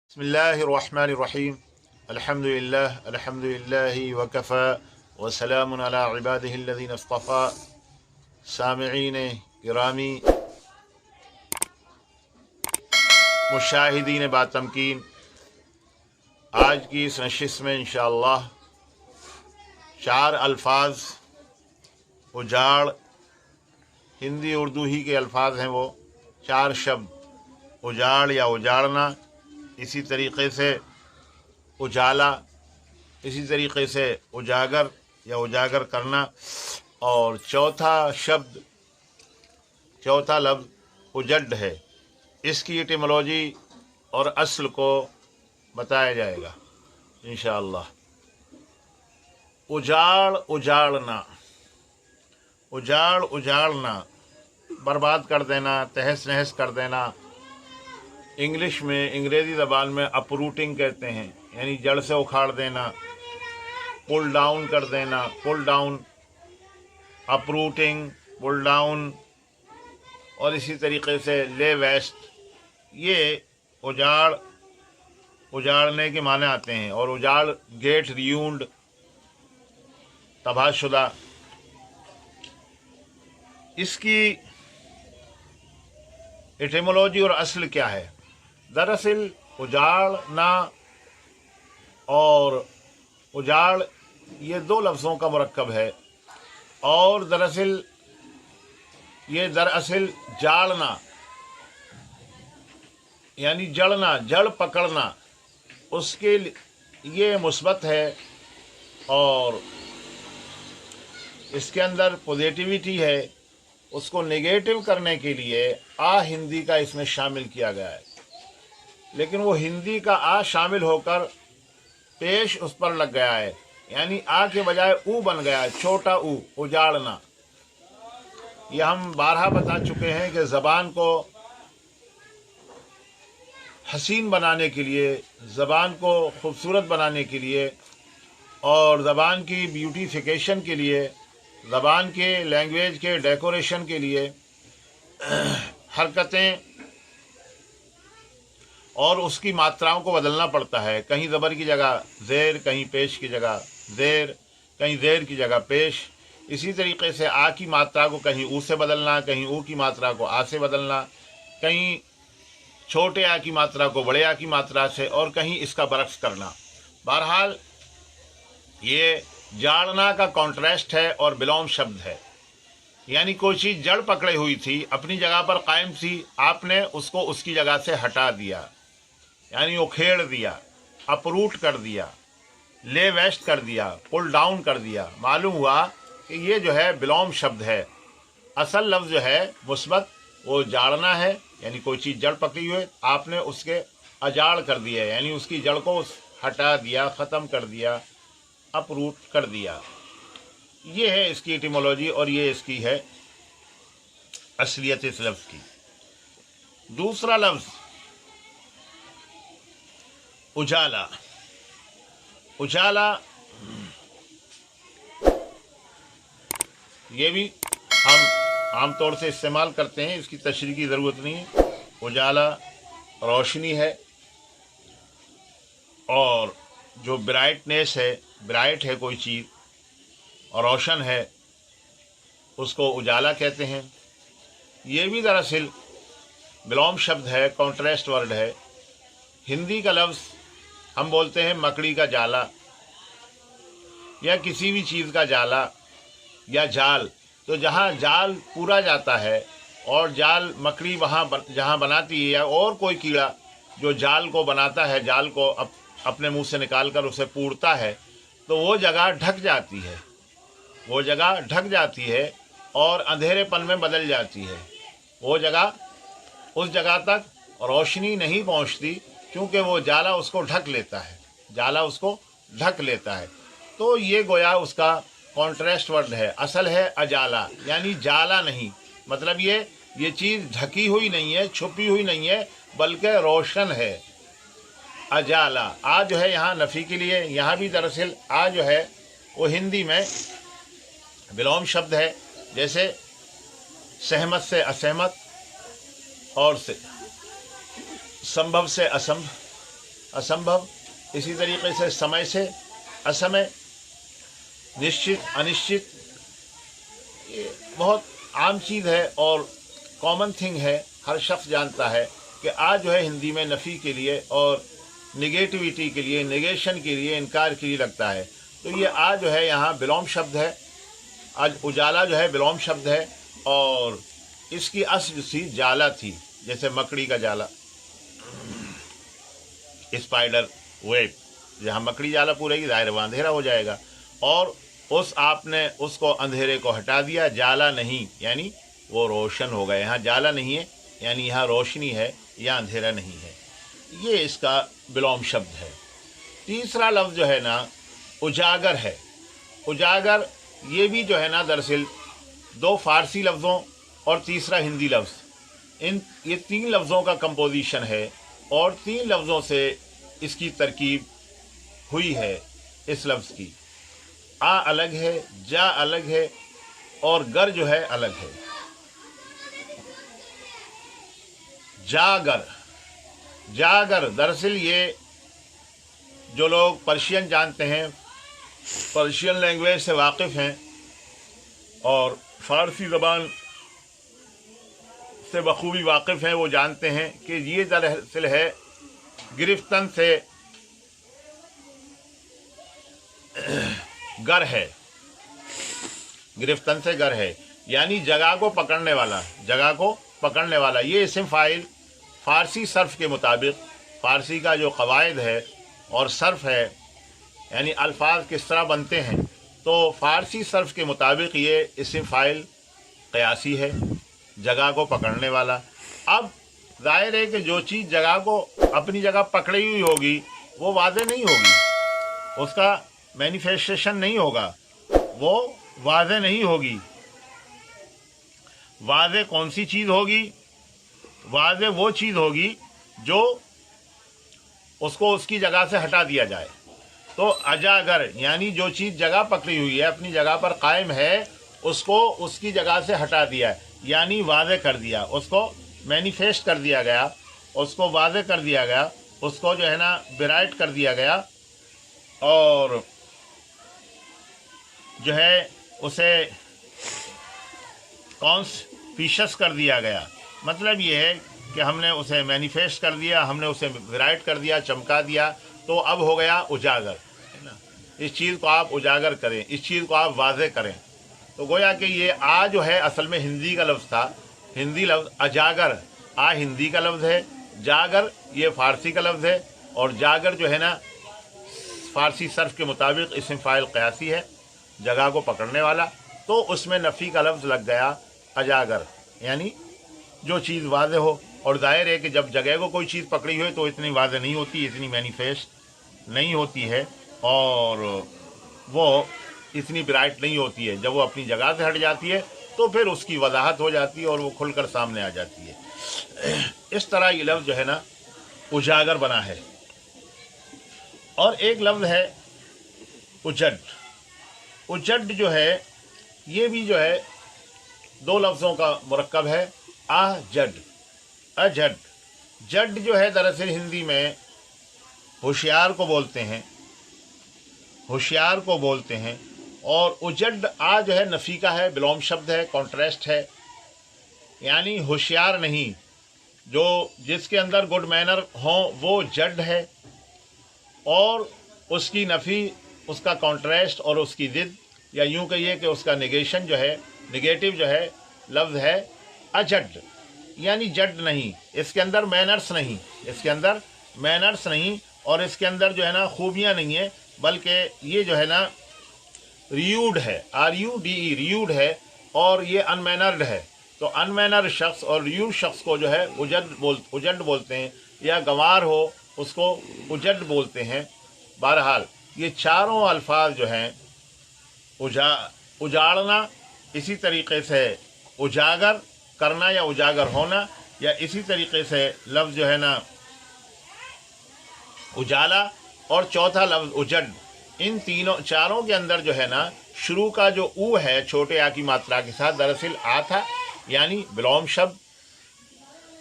बिस्मिल्लाहिर्रहमानिर्रहीम अल्हम्दुलिल्लाहि वकफ़ा वसलामुन अला इबादिहिल्लज़ीना इस्तफ़ा। सामिईन किरामी, मुशाहिदीन बातमकीन, आज की इस नशिस्त में इंशाअल्लाह चार अल्फाज उजाड़, हिंदी उर्दू ही के अल्फाज हैं वो चार शब्द उजाड़ या उजाड़ना, इसी तरीक़े से उजाला, इसी तरीक़े से उजागर या उजागर करना, और चौथा लफ्ज़ उजड है। इसकी एटिमोलॉजी और असल को बताया जाएगा इंशाअल्लाह। उजाड़ उजाड़ना, उजाड़ उजाड़ना, बर्बाद कर देना, तहस नहस कर देना। इंग्लिश में, अंग्रेज़ी ज़बान में अपरूटिंग कहते हैं, यानी जड़ से उखाड़ देना, पुल डाउन कर देना, pull down, uprooting, pull down, और इसी तरीक़े से ले वेस्ट, ये उजाड़ने के माने आते हैं। और उजाड़, गेट रियून्ड, तबाहशुदा। इसकी एटिमोलॉजी और असल क्या है? दरअसल उजाड़ना और उजाड़ ये दो लफ्ज़ों का मुरक्कब है, और दरअसल जाड़ना यानी जड़ना, जड़ पकड़ना, उसके ये मुस्बत है और इसके अंदर पॉजिटिविटी है। उसको नेगेटिव करने के लिए हिंदी का इसमें शामिल किया गया है, लेकिन वो हिंदी का शामिल होकर पेश उस पर लग गया है, यानी के बजाय ऊ बन गया है, छोटा ऊ, उजाड़ना। यह हम बारहा बता चुके हैं कि ज़बान को हसीन बनाने के लिए, ज़बान को खूबसूरत बनाने के लिए और ज़बान की ब्यूटिफिकेशन के लिए, ज़बान के लैंग्वेज के डेकोरेशन के लिए हरकतें और उसकी मात्राओं को बदलना पड़ता है। कहीं ज़बर की जगह ज़ेर, कहीं पेश की जगह ज़ेर, कहीं ज़ेर की जगह पेश। इसी तरीक़े से की मात्रा को कहीं ऊ से बदलना, कहीं ऊ की मात्रा को से बदलना, कहीं छोटे की मात्रा को बड़े की मात्रा से, और कहीं इसका बरक्स करना। बहरहाल ये जाड़ना का कॉन्ट्रास्ट है और विलोम शब्द है, यानी कोई चीज़ जड़ पकड़े हुई थी, अपनी जगह पर कायम थी, आपने उसको उसकी जगह से हटा दिया, यानी उखेड़ दिया, अपरूट कर दिया, ले वेस्ट कर दिया, पुल डाउन कर दिया। मालूम हुआ कि ये जो है विलोम शब्द है। असल लफ्ज़ जो है मुस्बत, वो जाड़ना है, यानी कोई चीज़ जड़ पकड़ी हुई, आपने उसके अजाड़ कर दिया, यानी उसकी जड़ को हटा दिया, ख़त्म कर दिया, अपरूट कर दिया। ये है इसकी एटिमोलॉजी और ये इसकी है असलियत इस लफ्ज़ की। दूसरा लफ्ज़ उजाला। उजाला ये भी हम आमतौर से इस्तेमाल करते हैं, इसकी तशरीह की ज़रूरत नहीं है। उजाला रोशनी है, और जो ब्राइटनेस है, ब्राइट है कोई चीज़ और रोशन है, उसको उजाला कहते हैं। ये भी दरअसल विलोम शब्द है, कॉन्ट्रास्ट वर्ड है। हिंदी का लफ्ज़ हम बोलते हैं मकड़ी का जाला, या किसी भी चीज़ का जाला या जाल। तो जहाँ जाल पूरा जाता है और जाल मकड़ी वहाँ जहाँ बनाती है, या और कोई कीड़ा जो जाल को बनाता है, जाल को अपने मुंह से निकाल कर उसे पूरता है, तो वो जगह ढक जाती है, वो जगह ढक जाती है और अंधेरेपन में बदल जाती है। वो जगह, उस जगह तक रोशनी नहीं पहुंचती, क्योंकि वो जाला उसको ढक लेता है, जाला उसको ढक लेता है। तो ये गोया उसका कॉन्ट्रास्ट वर्ड है। असल है अजाला, यानी जाला नहीं, मतलब ये चीज़ ढकी हुई नहीं है, छुपी हुई नहीं है, बल्कि रोशन है। अजाला जो है यहाँ नफ़ी के लिए, यहाँ भी दरअसल जो है वो हिंदी में विलोम शब्द है। जैसे सहमत से असहमत, और से संभव से असंभव, असंभव। इसी तरीके से समय से असमय, निश्चित अनिश्चित, ये बहुत आम चीज़ है और कॉमन थिंग है, हर शख्स जानता है कि आज जो है हिंदी में नफ़ी के लिए और निगेटिविटी के लिए, नेगेशन के लिए, इनकार के लिए लगता है। तो ये आज जो है यहाँ विलोम शब्द है, आज उजाला जो है विलोम शब्द है, और इसकी असल सी जाला थी, जैसे मकड़ी का जाला, स्पाइडर वेब, जहाँ मकड़ी जाला पूरेगी दायरे वहाँ अंधेरा हो जाएगा, और आपने उसको अंधेरे को हटा दिया, जाला नहीं यानी वो रोशन हो गया। यहाँ जाला नहीं है यानी यहाँ रोशनी है, यहाँ अंधेरा नहीं है। ये इसका विलोम शब्द है। तीसरा लफ्ज़ जो है ना उजागर है। उजागर ये भी जो है ना दरअसल 2 फारसी लफ्ज़ों और तीसरा हिंदी लफ्ज़, ये 3 लफ्ज़ों का कंपोजिशन है और 3 लफ्ज़ों से इसकी तरकीब हुई है। इस लफ्ज़ की आ अलग है, जा अलग है और गर जो है अलग है। जागर, जागर दरअसल ये जो लोग पर्शियन जानते हैं, पर्शियन लैंग्वेज से वाकिफ़ हैं और फ़ारसी ज़बान से बखूबी वाकिफ़ हैं, वो जानते हैं कि ये दरअसल है गिरफ्तन से गर है, गिरफ्तन से गर है यानी जगह को पकड़ने वाला, जगह को पकड़ने वाला। ये इस्म फ़ाइल फ़ारसी सर्फ़ के मुताबिक, फ़ारसी का जो क़वायद है और सर्फ़ है यानी अल्फाज किस तरह बनते हैं, तो फ़ारसी सर्फ़ के मुताबिक ये इस्म फ़ाइल क़यासी है, जगह को पकड़ने वाला। अब ज़ाहिर है कि जो चीज़ जगह को अपनी जगह पकड़ी हुई होगी वो वाज़े नहीं होगी, उसका मैनिफेस्टेशन नहीं होगा, वो वाज़े नहीं होगी। वाज़े कौन सी चीज़ होगी? वाज़े वो चीज़ होगी जो उसको उसकी जगह से हटा दिया जाए। तो अजागर यानी जो चीज़ जगह पकड़ी हुई है, अपनी जगह पर कायम है, उसको उसकी जगह से हटा दिया यानी वाज़े कर दिया, उसको मैनिफेस्ट कर दिया गया, उसको वाज़े कर दिया गया, उसको जो है ना ब्राइट कर दिया गया और जो है उसे कॉन्स्पिशियस कर दिया गया। मतलब ये है कि हमने उसे मैनिफेस्ट कर दिया, हमने उसे ब्राइट कर दिया, चमका दिया, तो अब हो गया उजागर, है ना। इस चीज़ को आप उजागर करें, इस चीज़ को आप वाज़े करें। तो गोया कि ये आ जो है असल में हिंदी का लफ्ज़ था, हिंदी लफ्ज़ अजागर, आ हिंदी का लफ्ज़ है, जागर ये फ़ारसी का लफ्ज़ है, और जागर जो है ना फ़ारसी सर्फ़ के मुताबिक इस्म फ़ाइल क़यासी है, जगह को पकड़ने वाला। तो उसमें नफ़ी का लफ्ज़ लग गया अजागर, यानी जो चीज़ वाज़े हो। और ज़ाहिर है कि जब जगह को कोई चीज़ पकड़ी हुई तो इतनी वाज़े नहीं होती, इतनी मैनिफेस्ट नहीं होती है और वो इतनी ब्राइट नहीं होती है। जब वो अपनी जगह से हट जाती है तो फिर उसकी वजाहत हो जाती है और वो खुलकर सामने आ जाती है। इस तरह ये लफ्ज़ जो है ना उजागर बना है। और एक लफ्ज़ है उजड। उजड जो है ये भी जो है 2 लफ्ज़ों का मुरक्कब है, आ जड, अजड। जड जो है दरअसल हिंदी में होशियार को बोलते हैं, होशियार को बोलते हैं। और उजड आ जो है नफ़ी का है, विलोम शब्द है, कॉन्ट्रास्ट है, यानी होशियार नहीं, जो जिसके अंदर गुड मैनर हो वो जड है, और उसकी नफ़ी, उसका कॉन्ट्रास्ट और उसकी ज़िद, या यूँ कहिए कि उसका नेगेशन जो है, नेगेटिव जो है लफ्ज़ है अजड, यानी जड नहीं, इसके अंदर मैनर्स नहीं, इसके अंदर मैनर्स नहीं, और इसके अंदर जो है ना खूबियाँ नहीं है, बल्कि ये जो है ना रियूड है, RUDE रियूड है, और ये अनमैनर्ड है। तो अनमैनर्ड शख्स और रियूड शख्स को जो है उजड बोलते हैं, या गंवार हो उसको उजड बोलते हैं। बहरहाल ये चारों अल्फाज जो हैं उजाड़ना, इसी तरीके से उजागर करना या उजागर होना, या इसी तरीके से लफ्ज़ जो है ना उजाला, और चौथा लफ्ज़ उजड। इन चारों के अंदर जो है ना शुरू का जो ऊ है छोटे आ की मात्रा के साथ, दरअसल आ था, यानी विलोम शब्द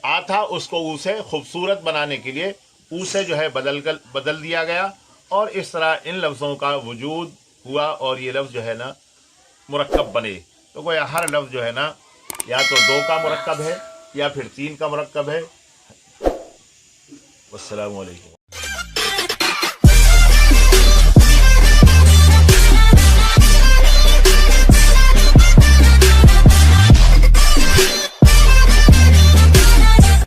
आ था, उसको ऊ से खूबसूरत बनाने के लिए او سے جو ہے بدل دیا گیا، اور اس طرح ان لفظوں کا وجود ہوا اور یہ لفظ جو ہے نا مرکب بنے۔ تو گویا ہر لفظ جو ہے نا یا تو 2 کا مرکب ہے یا پھر 3 کا مرکب ہے۔ والسلام علیکم۔